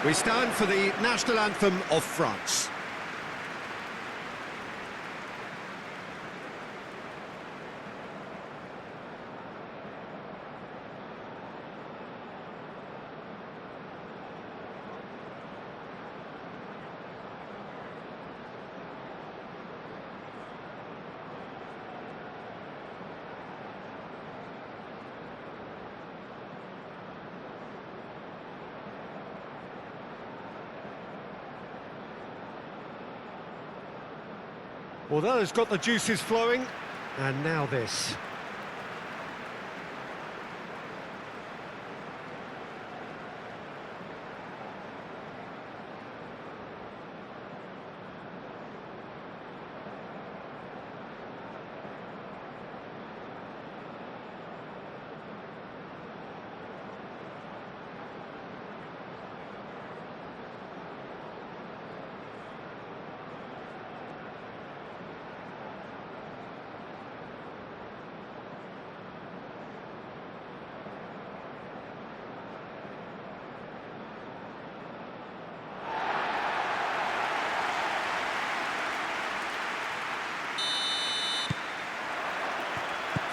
We stand for the national anthem of France. Well, that has got the juices flowing, and now this.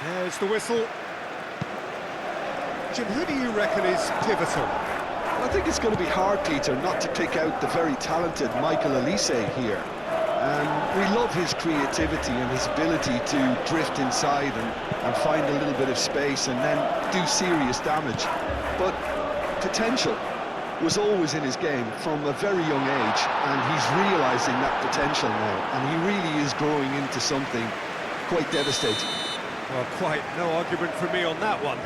There's the whistle. Jim, who do you reckon is pivotal? I think it's going to be hard, Peter, not to pick out the very talented Michael Elise here. We love his creativity and his ability to drift inside and find a little bit of space and then do serious damage. But potential was always in his game from a very young age, and he's realising that potential now, and he really is growing into something quite devastating. Well, quite no argument from me on that one.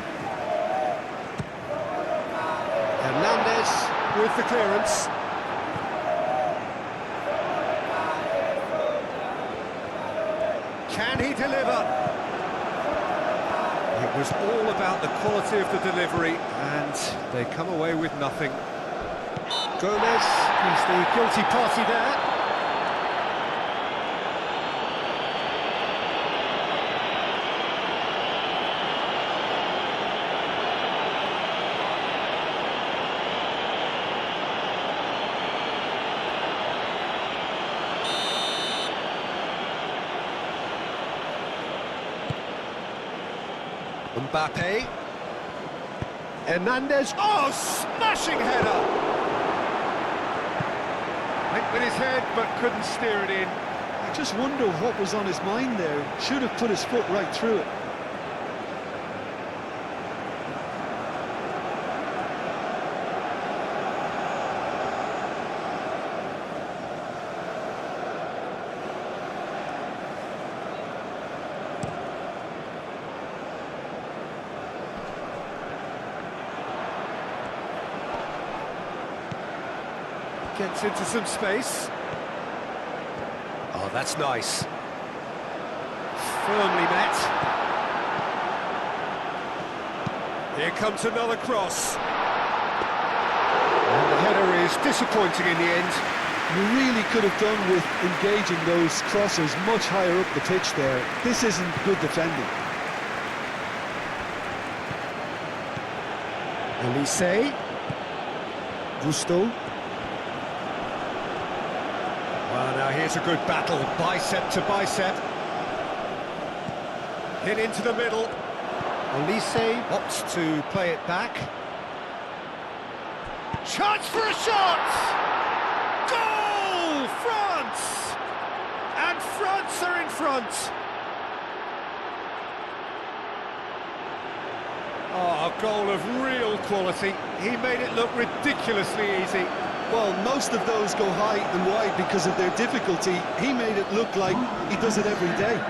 Hernandez with the clearance. Can he deliver? It was all about the quality of the delivery, and they come away with nothing. Gomez, he's the guilty party there. Mbappe. Hernandez. Oh, smashing header! Went with his head, but couldn't steer it in. I just wonder what was on his mind there. Should have put his foot right through it. Gets into some space. Oh, that's nice. Firmly met. Here comes another cross. And the header is disappointing in the end. You really could have done with engaging those crossers much higher up the pitch there. This isn't good defending. Elise. Gusto. Well, now here's a good battle, bicep to bicep. Hit into the middle. Elise opts to play it back. Chance for a shot! Goal! France! And France are in front. Oh, a goal of real quality. He made it look ridiculously easy. Well, most of those go high and wide because of their difficulty. He made it look like he does it every day.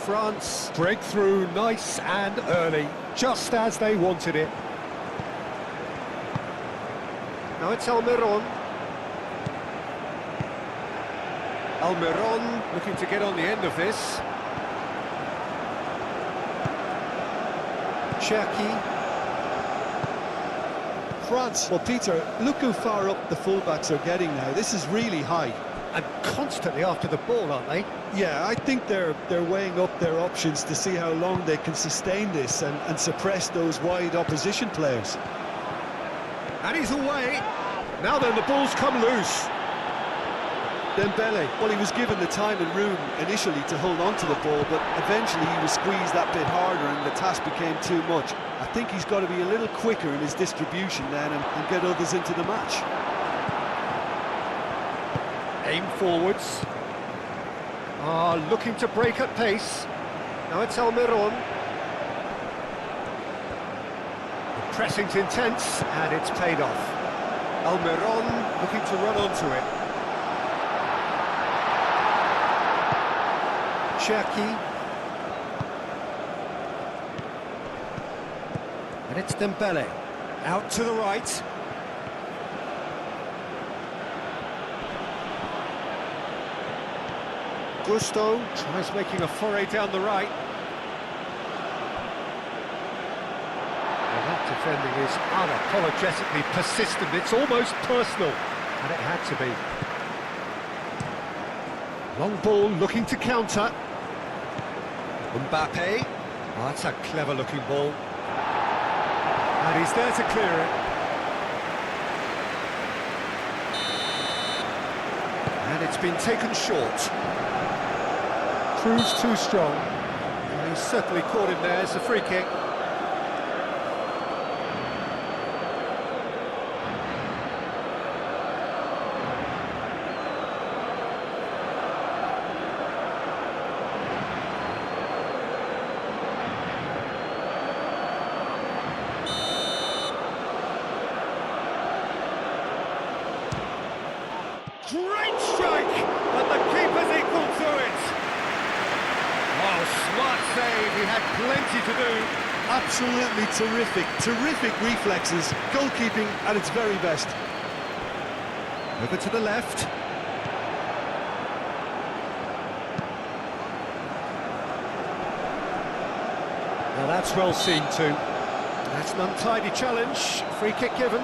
France break through nice and early, just as they wanted it. Now it's Almiron. Almiron looking to get on the end of this. Cherki. France. Well, Peter, look how far up the fullbacks are getting now. This is really high. And constantly after the ball, aren't they? Yeah, I think they're weighing up their options to see how long they can sustain this and suppress those wide opposition players. And he's away. Now then, the ball's come loose. Dembele, well, he was given the time and room initially to hold on to the ball, but eventually he was squeezed that bit harder and the task became too much. I think he's got to be a little quicker in his distribution then and get others into the match. Aim forwards. Looking to break at pace. Now it's Almiron. The pressing's intense and it's paid off. Almiron looking to run onto it. Cherki. And it's Dembele. Out to the right. Gusto tries making a foray down the right. Well, that defending is unapologetically persistent. It's almost personal, and it had to be. Long ball looking to counter. Mbappe. Oh, that's a clever-looking ball. And he's there to clear it. And it's been taken short. Proves too strong. And he's certainly caught him there. It's a free kick. Great strike, but the keeper's equal to it. Oh, smart save, he had plenty to do. Absolutely terrific reflexes, goalkeeping at its very best. Over to the left. Well, that's well seen too. That's an untidy challenge, free kick given.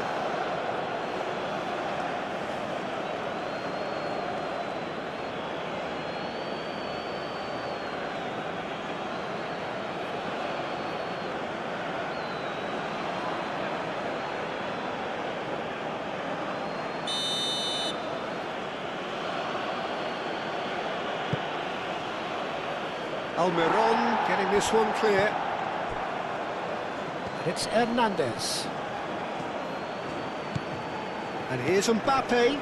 Almiron getting this one clear. It's Hernandez. And here's Mbappe.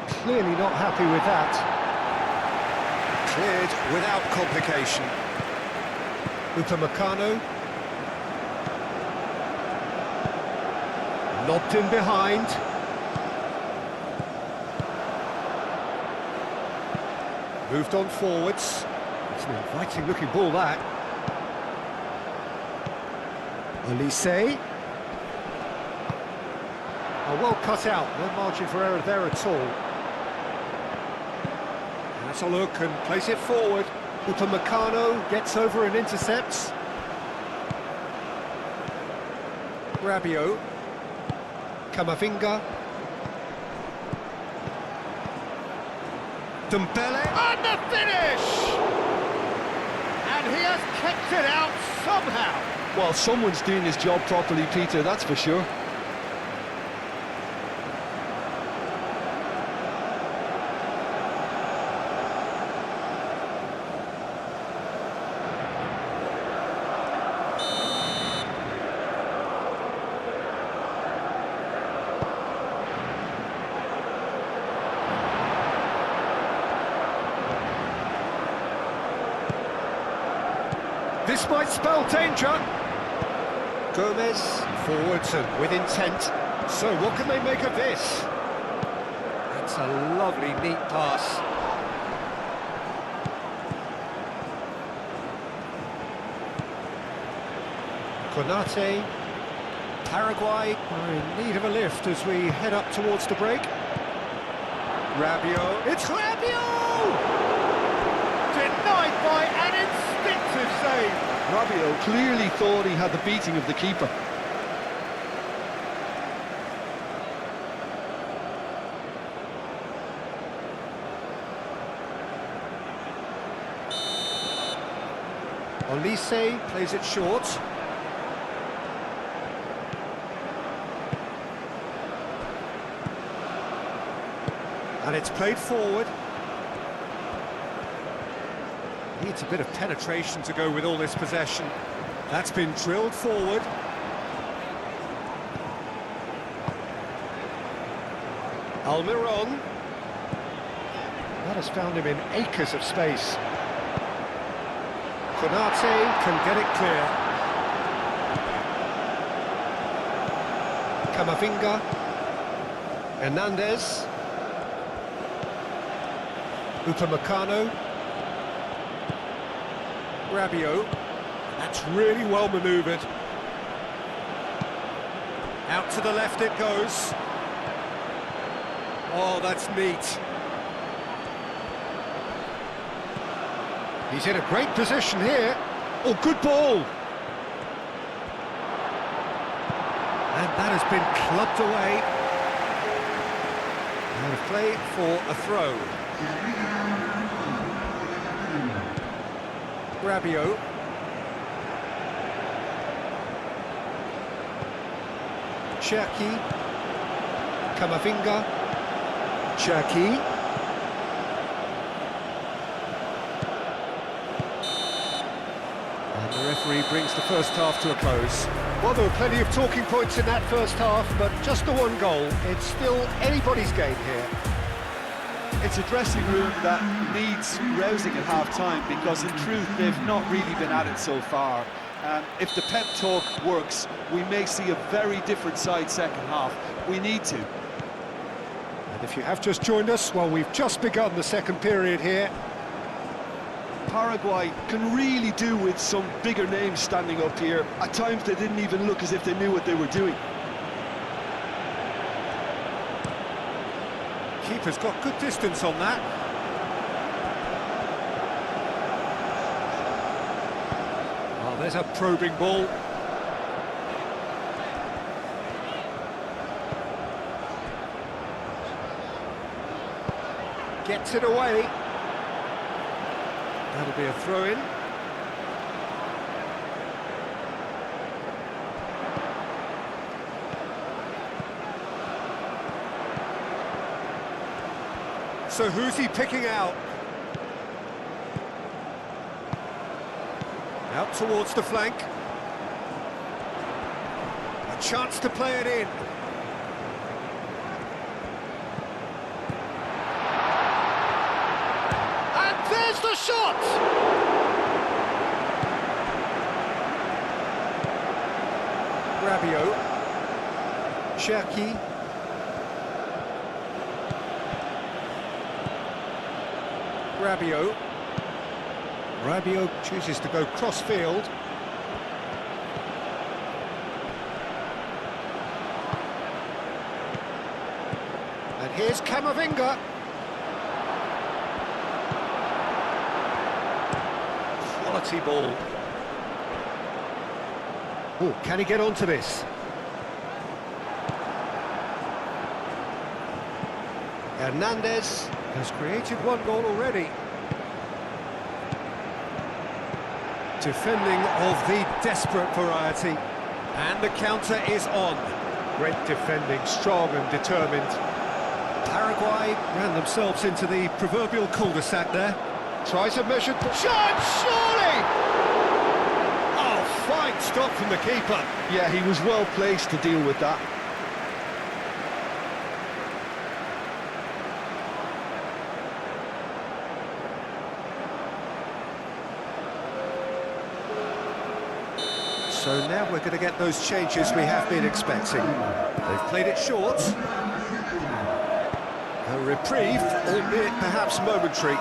Clearly not happy with that. Cleared without complication. Upamecano. Lobbed in behind. Moved on forwards. It's an inviting looking ball, that. Olise. Oh, well cut out, no margin for error there at all. That's a look and plays it forward. Upamecano gets over and intercepts. Rabiot. Camavinga. Dembele. And the finish! And he has kept it out somehow. Well, someone's doing his job properly, Peter, that's for sure. This might spell danger. Gomez forwards and with intent. So what can they make of this? That's a lovely, neat pass. Konate. Paraguay are in need of a lift as we head up towards the break. Rabiot, it's Rabiot! Denied by an instinctive save. Rabiot clearly thought he had the beating of the keeper. Olise plays it short. And it's played forward. Needs a bit of penetration to go with all this possession. That's been drilled forward. Almiron. That has found him in acres of space. Konate can get it clear. Camavinga. Hernandez. Upamecano. Rabiot. That's really well manoeuvred. Out to the left it goes. Oh, that's neat. He's in a great position here. Oh, good ball. And that has been clubbed away. Out of play for a throw. Rabiot. Cherki. Camavinga. Cherki. And the referee brings the first half to a close. Well, there were plenty of talking points in that first half, but just the one goal. It's still anybody's game here. It's a dressing room that needs rousing at half-time because, in truth, they've not really been at it so far. If the pep talk works, we may see a very different side second half. We need to. And if you have just joined us, well, we've just begun the second period here. Paraguay can really do with some bigger names standing up here. At times, they didn't even look as if they knew what they were doing. Keeper's got good distance on that. Oh, there's a probing ball. Gets it away. That'll be a throw-in. So who's he picking out? Out towards the flank. A chance to play it in. And there's the shot! Rabiot. Cherki. Rabiot. Rabiot chooses to go cross-field. And here's Camavinga. Quality ball. Oh, can he get onto this? Hernandez has created one goal already. Defending of the desperate variety. And the counter is on. Great defending, strong and determined. Paraguay ran themselves into the proverbial cul-de-sac there. Tries a measured shot, surely! Oh, fine stop from the keeper. Yeah, he was well placed to deal with that. So now we're going to get those changes we have been expecting. They've played it short. A reprieve, albeit perhaps momentary.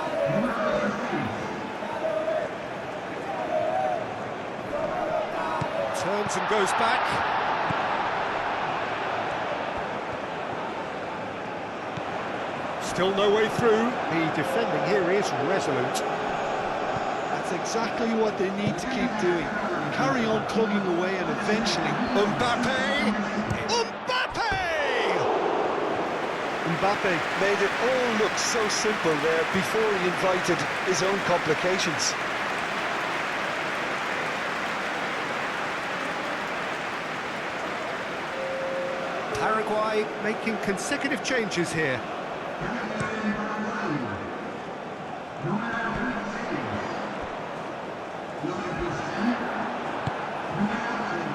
Turns and goes back. Still no way through. The defending here is resolute. That's exactly what they need to keep doing. Carry on plugging away and eventually... Mbappe made it all look so simple there before he invited his own complications. Paraguay making consecutive changes here.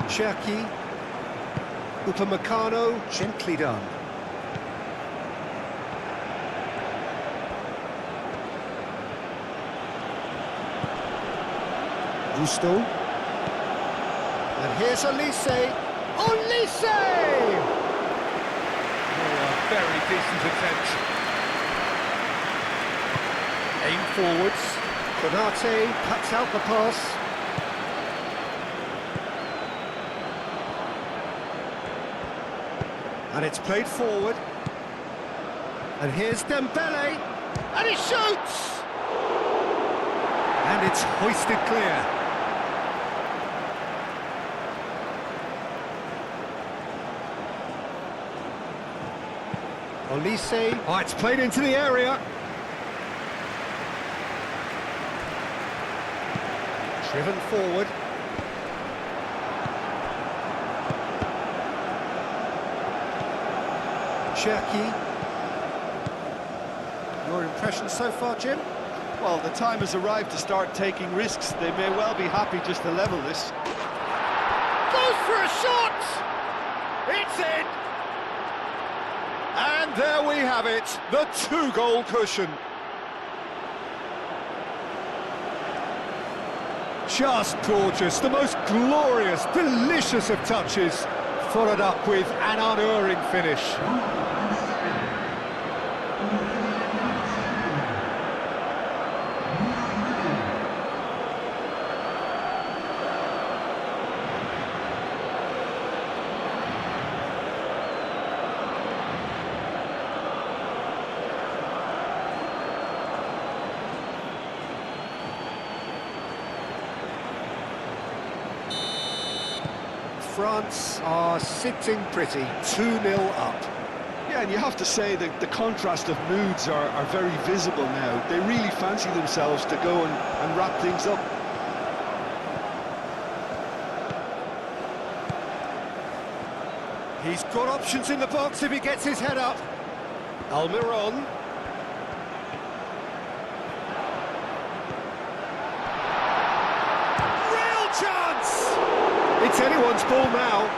Cherki, Upamecano, gently done. Gusto. And here's Olise. Olise! Oh, a very decent attempt. Aim forwards. Konate cuts out the pass. And it's played forward. And here's Dembele. And he shoots! And it's hoisted clear. Olise. Oh, it's played into the area. Driven forward. Cherki. Your impression so far, Jim? Well, the time has arrived to start taking risks. They may well be happy just to level this. Goes for a shot! It's in! And there we have it, the 2-goal cushion. Just gorgeous, the most glorious, delicious of touches, followed up with an unerring finish. France are sitting pretty, 2-0 up. Yeah, and you have to say that the contrast of moods are very visible now. They really fancy themselves to go and wrap things up. He's got options in the box if he gets his head up. Almiron. It's anyone's ball now.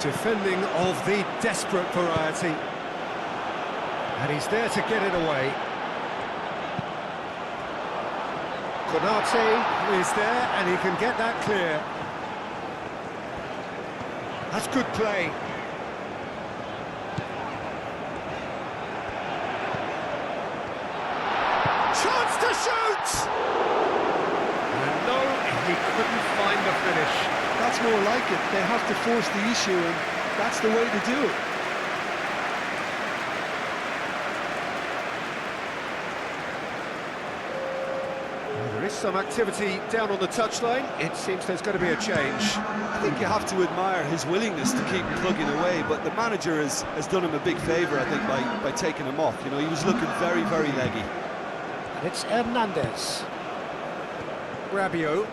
Defending of the desperate variety. And he's there to get it away. Konate is there and he can get that clear. That's good play. Chance to shoot! And no, he couldn't find the finish. That's more like it. They have to force the issue, and that's the way to do it. Well, there is some activity down on the touchline. It seems there's going to be a change. I think you have to admire his willingness to keep plugging away, but the manager has done him a big favour, I think, by taking him off. You know, he was looking very, very leggy. And it's Hernandez. Rabiot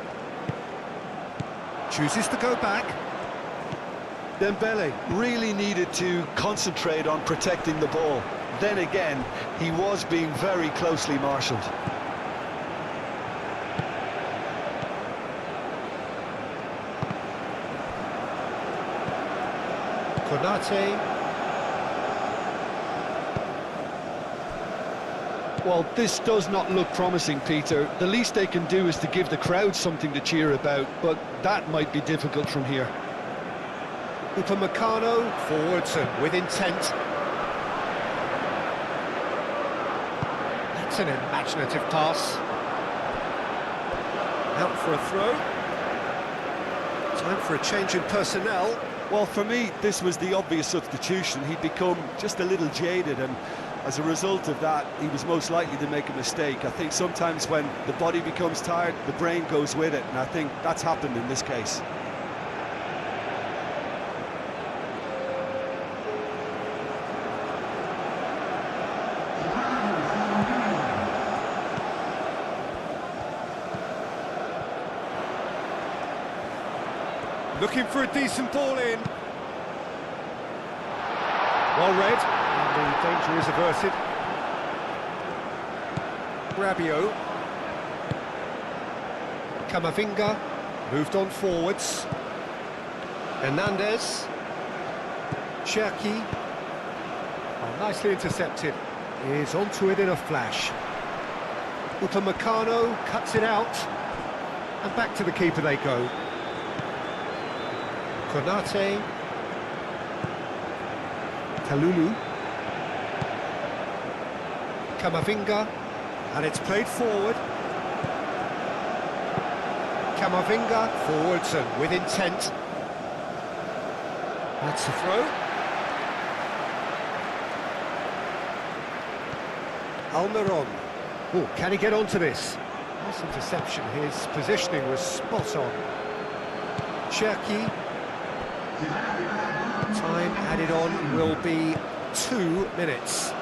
chooses to go back. Dembele really needed to concentrate on protecting the ball. Then again, he was being very closely marshalled. Konate. Well, this does not look promising, Peter. The least they can do is to give the crowd something to cheer about, but that might be difficult from here. Upamecano forwards and with intent. That's an imaginative pass. Out for a throw. Time for a change in personnel. Well, for me, this was the obvious substitution. He'd become just a little jaded, and As a result of that, he was most likely to make a mistake. I think sometimes when the body becomes tired, the brain goes with it, and I think that's happened in this case. Looking for a decent ball in. Well read, and the danger is averted. Rabiot. Camavinga moved on forwards. Hernandez. Cherki. Oh, nicely intercepted. Is onto it in a flash. Upamecano cuts it out. And back to the keeper they go. Konate. Kalulu. Camavinga. And it's played forward. Camavinga forwards and with intent. That's the throw. Almiron. Oh, can he get onto this? Nice interception. His positioning was spot on. Cherki. Time added on will be 2 minutes.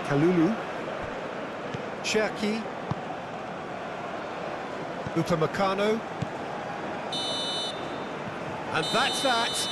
Kalulu. Cherki. Upamecano. And that's that.